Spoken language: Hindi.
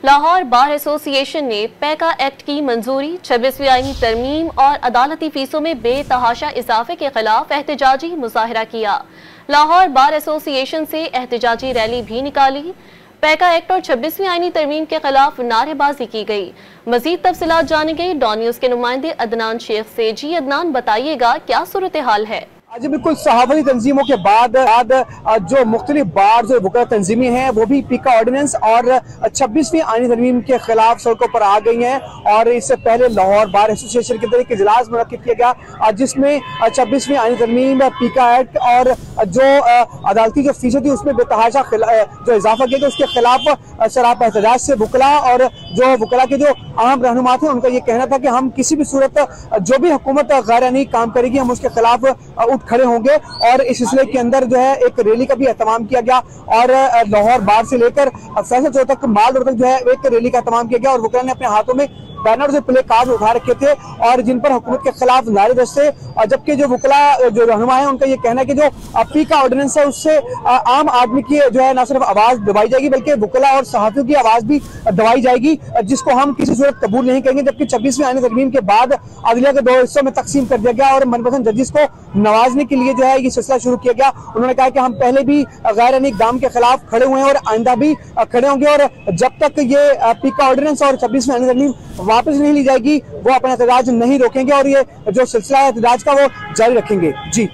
लाहौर बार एसोसिएशन ने पैका एक्ट की मंजूरी, 26वीं आईनी तरमीम और अदालती फीसों में बेतहाशा इजाफे के खिलाफ एहतजाजी मुजाहरा किया। लाहौर बार एसोसिएशन से एहतजाजी रैली भी निकाली। पैका एक्ट और 26वीं आईनी तरमीम के खिलाफ नारेबाजी की गई। मजीद तफसीलात जानी गई डॉन न्यूज के नुमाइंदे अदनान शेख से। जी अदनान, बताइएगा क्या सूरत हाल है? आज बिल्कुल सहाफती तंजीमों के बाद जो मुख्तलिफ बार जो वकला तंजीमें हैं वो भी पीका ऑर्डिनेंस और 26वीं आईनी तरमीम के खिलाफ सड़कों पर आ गई हैं। और इससे पहले लाहौर बार एसोसिएशन के अंदर एक इजलास मुनक्किद किया गया जिसमें 26वीं आईनी तरमीम, पीका एक्ट और जो अदालती जो फीस थी उसमें बेतहाशा जो इजाफा किया गया उसके खिलाफ शराब एहतजाज से वकला और जो वकला के जो अहम रहनुमा थे उनका ये कहना था कि हम किसी भी सूरत जो भी हुकूमत गैर आईनी काम करेगी हम उसके खिलाफ उठ खड़े होंगे। और इस सिलसिले के अंदर जो है एक रैली का भी एहतमाम किया गया और लाहौर बार से लेकर फैसल चौक तक, माल रोड तक जो है एक रैली का एहतमाम किया गया। और वकला ने अपने हाथों में बैनर से प्ले कार्ड उठा रखे थे और जिन पर हुकूमत के खिलाफ नारे दस्ते। और जबकि जो वकला जो रहनुमा है उनका ये कहना है कि जो पीका ऑर्डिनेंस है उससे आम आदमी की जो है न सिर्फ आवाज दबाई जाएगी बल्कि वकला और सहाफियों की आवाज भी दबाई जाएगी, जिसको हम किसी सूरत कबूल नहीं करेंगे। जबकि 26वीं आईनी तरमीम के बाद अदलिया के 2 हिस्सों में तकसीम कर दिया गया और मनपसंद जजिस को नवाजने के लिए जो है ये सिलसिला शुरू किया गया। उन्होंने कहा कि हम पहले भी गैर आईनी इक़दाम के खिलाफ खड़े हुए हैं और आइंदा भी खड़े होंगे और जब तक ये पीका ऑर्डिनेंस और 26वीं आईनी तरमीम वापस नहीं ली जाएगी वो अपना एहतजाज नहीं रोकेंगे और ये जो सिलसिला है एहतजाज का वो जारी रखेंगे। जी।